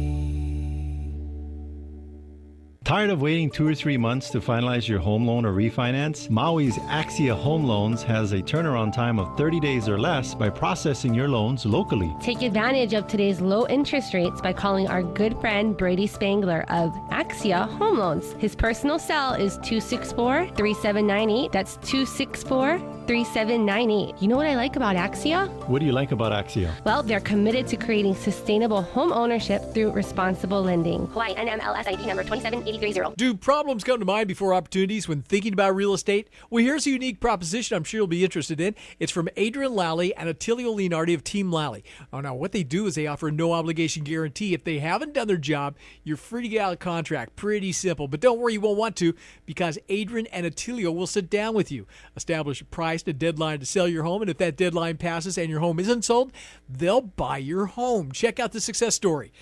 Tired of waiting 2 or 3 months to finalize your home loan or refinance? Maui's Axia Home Loans has a turnaround time of 30 days or less by processing your loans locally. Take advantage of today's low interest rates by calling our good friend Brady Spangler of Axia Home Loans. His personal cell is 264-3798. That's 264-3798. 888-866-3798. You know what I like about Axia? What do you like about Axia? Well, they're committed to creating sustainable home ownership through responsible lending. Hawaii NMLS ID number 27830. Do problems come to mind before opportunities when thinking about real estate? Well, here's a unique proposition I'm sure you'll be interested in. It's from Adrienne Lally and Attilio Leonardi of Team Lally. Oh, now, what they do is they offer a no-obligation guarantee. If they haven't done their job, you're free to get out of contract. Pretty simple. But don't worry, you won't want to, because Adrienne and Attilio will sit down with you, establish a price and a deadline to sell your home, and if that deadline passes and your home isn't sold, they'll buy your home. Check out the success story.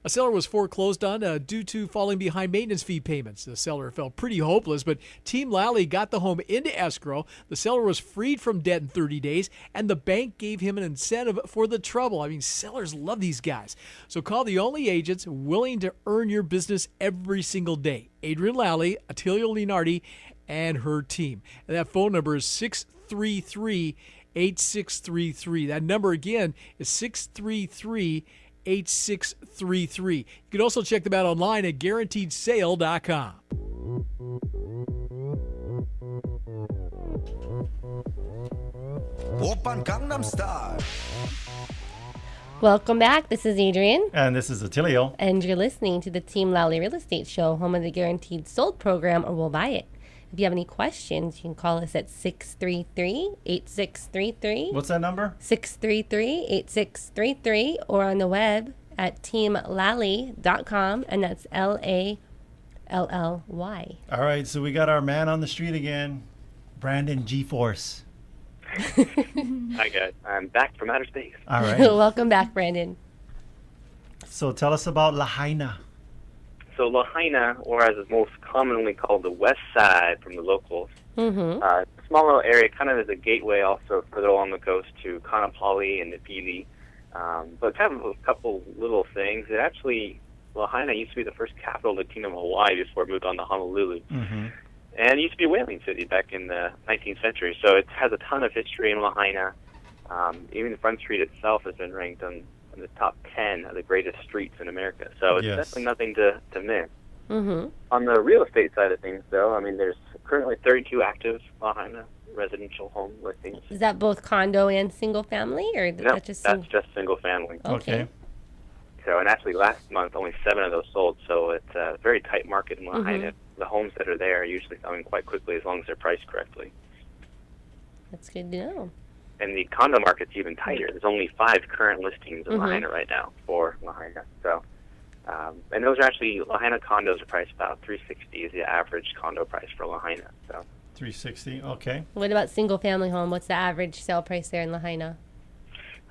A seller was foreclosed on due to falling behind maintenance fee payments. The seller felt pretty hopeless, but Team Lally got the home into escrow. The seller was freed from debt in 30 days, and the bank gave him an incentive for the trouble. I mean, sellers love these guys. So call the only agents willing to earn your business every single day. Adrienne Lally, Attilio Leonardi, and her team. And that phone number is 633-8633. That number again is 633-8633. You can also check them out online at guaranteedsale.com. Open Gangnam Style. Welcome back. This is Adrienne. And this is Attilio. And you're listening to the Team Lally Real Estate Show, home of the Guaranteed Sold program, or We'll Buy It. If you have any questions, you can call us at 633-8633. What's that number? 633-8633, or on the web at teamlally.com, and that's Lally. All right, so we got our man on the street again, Brandon G-Force. Hi, guys. I'm back from outer space. All right. Welcome back, Brandon. So tell us about Lahaina. So Lahaina, or as it's most commonly called the West Side from the locals, small little area, kind of as a gateway also further along the coast to Kaanapali and Napili. But kind of a couple little things. It actually, Lahaina used to be the first capital of the Kingdom of Hawaii before it moved on to Honolulu. And it used to be a whaling city back in the 19th century. So it has a ton of history in Lahaina. Even the Front Street itself has been ranked on the top 10 of the greatest streets in America. So it's definitely nothing to miss. On the real estate side of things, though, I mean, there's currently 32 active Lahaina residential home listings. Is that both condo and single family, or No, that's just single family. Okay. So, and actually last month, only 7 of those sold, so it's a very tight market in Lahaina. The homes that are there are usually selling quite quickly as long as they're priced correctly. That's good to know. And the condo market's even tighter. There's only 5 current listings in Lahaina right now for Lahaina. So, and those are actually, Lahaina condos are priced about $360 is the average condo price for Lahaina. So $360, okay. What about single family home? What's the average sale price there in Lahaina?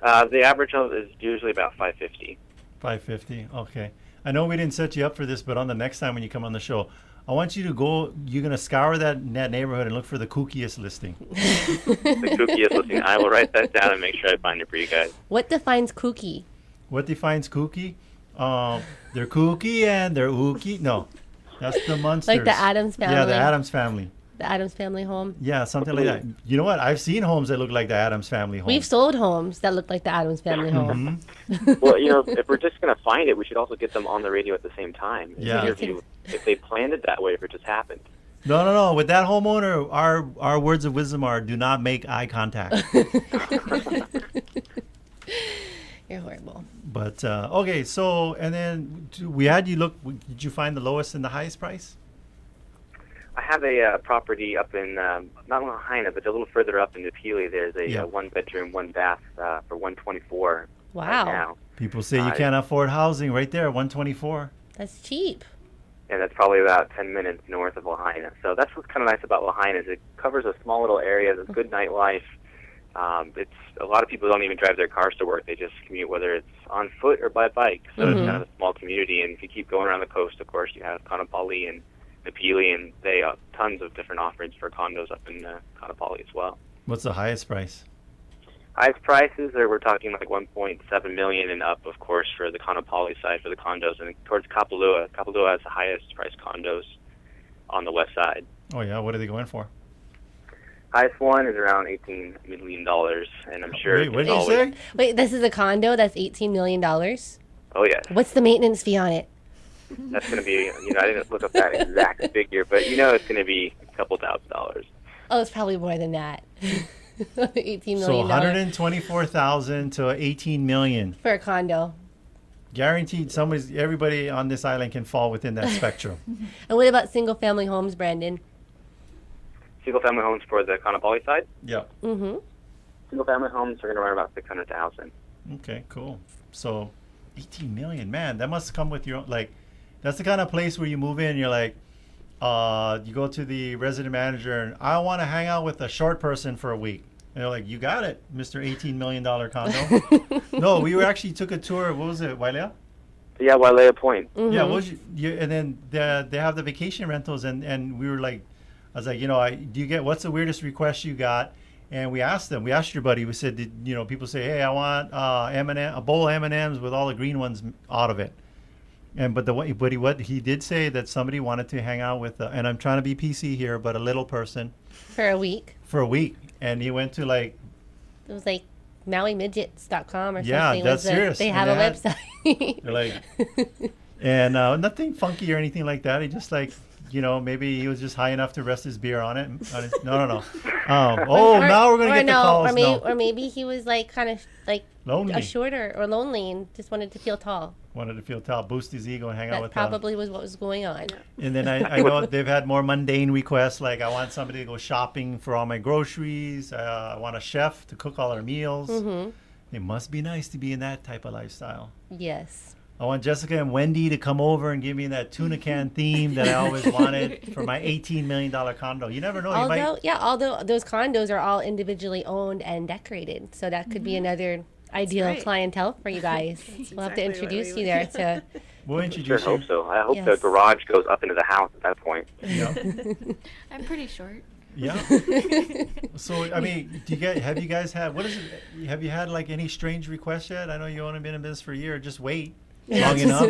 The average is usually about $550. $550, okay. I know we didn't set you up for this, but on the next time when you come on the show, I want you to go, you're going to scour that neighborhood and look for the kookiest listing. The kookiest listing. I will write that down and make sure I find it for you guys. What defines kooky? What defines kooky? They're kooky and they're ooky. No, that's the Munsters. Like the Addams family. Yeah, the Addams family. The Addams family home. Yeah, something like that. You know what? I've seen homes that look like the Addams family home. We've sold homes that look like the Addams family home. Well, you know, if we're just going to find it, we should also get them on the radio at the same time. Yeah. Interview if they planned it that way, if it just happened. No. With that homeowner, our words of wisdom are: do not make eye contact. You're horrible. But okay, so and then we had you look. Did you find the lowest and the highest price? I have a property up in not Lahaina, but a little further up in Napili. There's a 1-bedroom, 1-bath for $124. Wow. Right now. People say you can't afford housing right there, $124. That's cheap. And that's probably about 10 minutes north of Lahaina. So that's what's kind of nice about Lahaina is it covers a small little area. There's good nightlife. It's a lot of people don't even drive their cars to work. They just commute, whether it's on foot or by bike. So it's kind of a small community. And if you keep going around the coast, of course, you have Kaanapali and Napili, and they have tons of different offerings for condos up in Kaanapali as well. What's the highest price? Highest prices we're talking like $1.7 million and up, of course, for the Kaanapali side for the condos, and towards Kapalua. Kapalua has the highest priced condos on the west side. Oh yeah, what are they going for? Highest one is around $18 million, and I'm sure. Wait, what did you say? Wait, this is a condo that's $18 million? Oh yes. What's the maintenance fee on it? That's going to be, I didn't look up that exact figure, but it's going to be a couple $1,000. Oh, it's probably more than that. $18 So million 124,000 to 18 million. for a condo. Guaranteed everybody on this island can fall within that spectrum. And what about single family homes, Brandon? Single-family homes for the Kaanapali side. Yeah. Mm-hmm. Single-family homes are going to run about 600,000. Okay, cool. So 18 million, man, that must come with your own, like, that's the kind of place where you move in, you're like, you go to the resident manager and I want to hang out with a short person for a week. And they're like, you got it, Mr. $18 million condo. No, we actually took a tour. What was it, Wailea? Yeah, Wailea Point. Mm-hmm. Yeah, what was and then they have the vacation rentals, and we were like, I was like, what's the weirdest request you got? And we asked your buddy, we said, people say, hey, I want a bowl of M&Ms with all the green ones out of it. What he did say that somebody wanted to hang out with, and I'm trying to be PC here, but a little person. For a week. And he went to like. It was like MauiMidgets.com or something. Yeah, that's serious. They have a website. They're like, and nothing funky or anything like that. He just like, maybe he was just high enough to rest his beer on it. No. Now we're gonna get the calls. Or maybe he was like kind of like lonely, a shorter or lonely, and just wanted to feel tall. Wanted to feel tall, boost his ego, and hang out with. That probably was what was going on. And then I know they've had more mundane requests, like I want somebody to go shopping for all my groceries. I want a chef to cook all our meals. Mm-hmm. It must be nice to be in that type of lifestyle. Yes. I want Jessica and Wendy to come over and give me that tuna can theme that I always wanted for my $18 million condo. You never know. Although those condos are all individually owned and decorated, so that could be another ideal clientele for you guys. We'll have to introduce you there to. We'll introduce you. I hope so. I hope the garage goes up into the house at that point. Yeah. I'm pretty short. Yeah. So have you guys had have you had like any strange requests yet? I know you've only been in business for a year. Just wait long enough.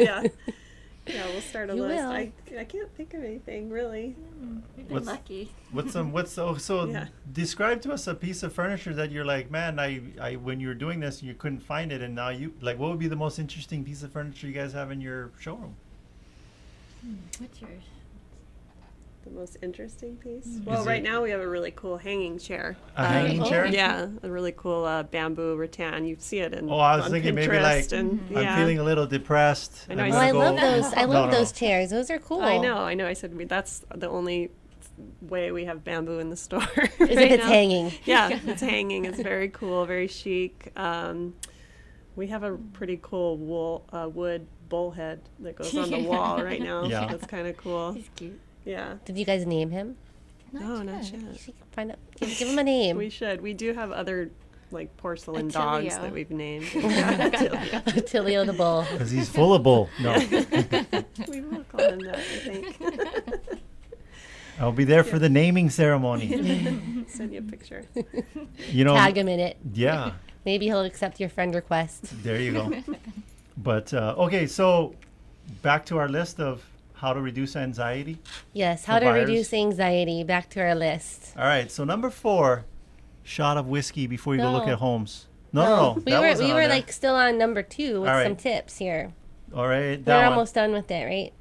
Yeah, we'll start a list. I can't think of anything really. We've been lucky. Describe to us a piece of furniture that you're like, man, I when you were doing this you couldn't find it, and now you like, what would be the most interesting piece of furniture you guys have in your showroom? What's yours? The most interesting piece? Well, right now we have a really cool hanging chair. A hanging chair? Yeah, a really cool bamboo rattan. You see it in. I was thinking Pinterest maybe like I'm feeling a little depressed. I know. I love those. I love those chairs. Those are cool. I know. I said that's the only way we have bamboo in the store. Is if it's hanging. Yeah, it's hanging. It's very cool, very chic. We have a pretty cool wood bullhead that goes on the wall right now. Yeah. That's kind of cool. He's cute. Yeah. Did you guys name him? No, not yet. You should find out. Give him a name. We should. We do have other like porcelain dogs that we've named. Attilio the bull. Because he's full of bull. No. We will call him that, I think. I'll be there for the naming ceremony. Send you a picture. Tag him in it. Yeah. Maybe he'll accept your friend request. There you go. But okay, so back to our list of how to reduce anxiety. Yes, how to reduce anxiety. Back to our list. All right, so number 4, shot of whiskey before you go look at homes. No. We were like still on number 2 with some tips here. All right, we're almost done with it, right?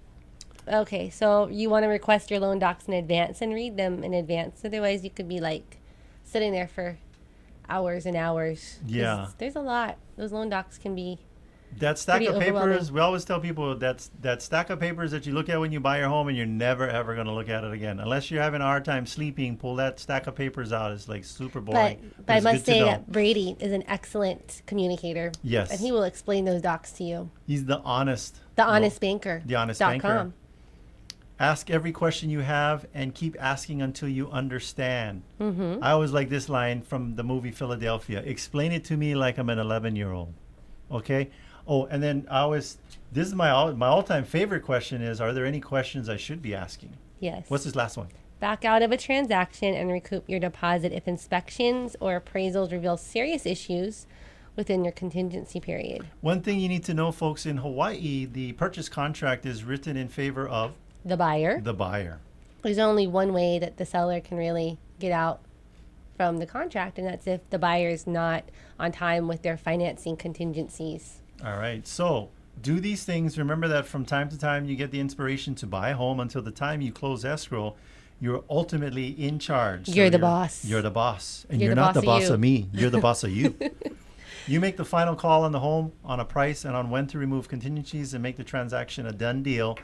Okay, so you want to request your loan docs in advance and read them in advance. Otherwise, you could be like sitting there for hours and hours. Yeah, there's a lot. Those loan docs can be. That stack of papers, we always tell people that stack of papers that you look at when you buy your home and you're never ever going to look at it again. Unless you're having a hard time sleeping, pull that stack of papers out. It's like super boring. But I must say that Brady is an excellent communicator. Yes. And he will explain those docs to you. He's the honest. The honest banker. The honest banker. Ask every question you have and keep asking until you understand. Mm-hmm. I always like this line from the movie Philadelphia. Explain it to me like I'm an 11-year-old. Okay? Oh, and then this is my all-time favorite question is, are there any questions I should be asking? Yes. What's this last one? Back out of a transaction and recoup your deposit if inspections or appraisals reveal serious issues within your contingency period. One thing you need to know, folks, in Hawaii, the purchase contract is written in favor of the buyer. The buyer. There's only one way that the seller can really get out from the contract, and that's if the buyer is not on time with their financing contingencies. All right. So do these things. Remember that from time to time you get the inspiration to buy a home until the time you close escrow. you're ultimately in charge. You're the boss. You're the boss. And You're you're the not boss the of boss you. of me. You're the boss of you. You make the final call on the home, on a price, and on when to remove contingencies and make the transaction a done deal.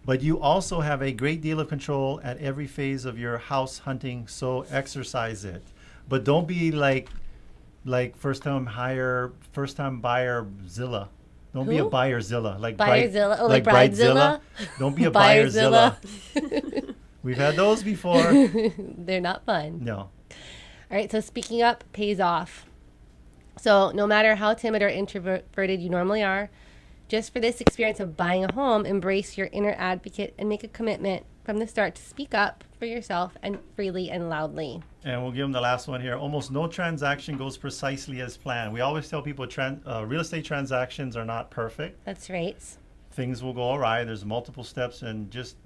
But you also have a great deal of control at every phase of your house hunting, so exercise it. But don't be like first time buyer Zilla. Don't be a Who? Buyerzilla. Like Buyerzilla? Oh, like Bridezilla. Bridezilla? Don't be a Buyerzilla. Buyerzilla. We've had those before. They're not fun. No. All right, so speaking up pays off. So no matter how timid or introverted you normally are, just for this experience of buying a home, embrace your inner advocate and make a commitment from the start to speak up for yourself and freely and loudly. And we'll give them the last one here. Almost no transaction goes precisely as planned. We always tell people real estate transactions are not perfect. That's right. Things will go awry. There's multiple steps, and just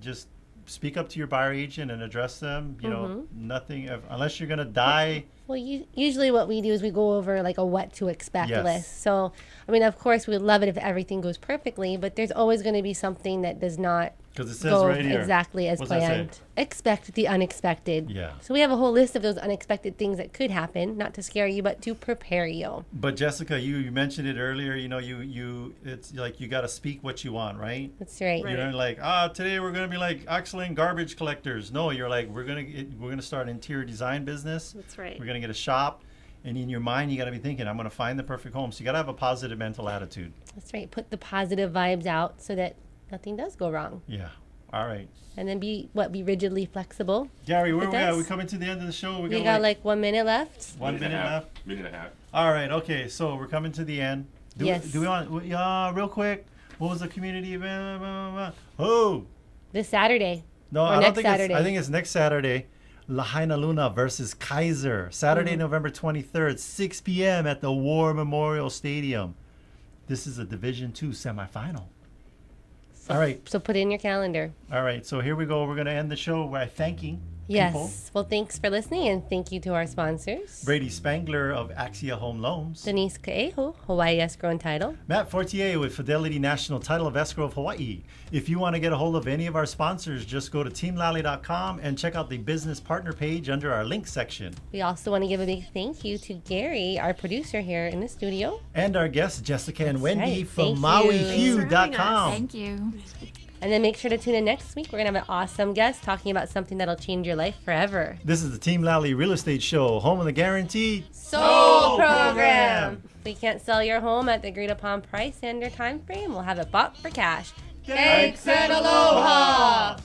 speak up to your buyer agent and address them. You know, nothing unless you're gonna die. Well, usually what we do is we go over like a what to expect Yes. list. So, I mean, of course, we would love it if everything goes perfectly, but there's always going to be something that does not 'Cause it says go right here. exactly as What's that say? planned. Expect the unexpected. Yeah. So we have a whole list of those unexpected things that could happen, not to scare you, but to prepare you. But Jessica, you mentioned it earlier. You know, you it's like you got to speak what you want, right? That's right. You're not like, today we're gonna be like excellent garbage collectors. No, you're like, we're gonna start an interior design business. That's right. We're gonna get a shop, and in your mind, you got to be thinking, I'm gonna find the perfect home. So you got to have a positive mental attitude. That's right. Put the positive vibes out so that nothing does go wrong. Yeah. All right. And then be rigidly flexible. Gary, where with we at? us. We coming to the end of the show. We got like 1 minute left. 1 minute left. Minute and a half. All right. Okay. So we're coming to the end. Yes. Do we want? Real quick. What was the community event? Oh. This Saturday. No, Or I don't next think Saturday. I think it's next Saturday. Lahaina Luna versus Kaiser. Saturday, November 23rd, 6 p.m. at the War Memorial Stadium. This is a Division II semifinal. All right. So put it in your calendar. All right. So here we go. We're going to end the show by thanking Yes. people. Well, thanks for listening, and thank you to our sponsors. Brady Spangler of Axia Home Loans. Denise Kaeho, Hawaii Escrow and Title. Matt Fortier with Fidelity National Title of Escrow of Hawaii. If you want to get a hold of any of our sponsors, just go to teamlally.com and check out the business partner page under our link section. We also want to give a big thank you to Gary, our producer here in the studio. And our guests, Jessica and Wendy right. from Thank you. MauiFeud.com. Thank you. And then make sure to tune in next week. We're going to have an awesome guest talking about something that'll change your life forever. This is the Team Lally Real Estate Show, home of the guaranteed Sold Program. If we can't sell your home at the agreed upon price and or time frame, we'll have it bought for cash. Thanks and aloha.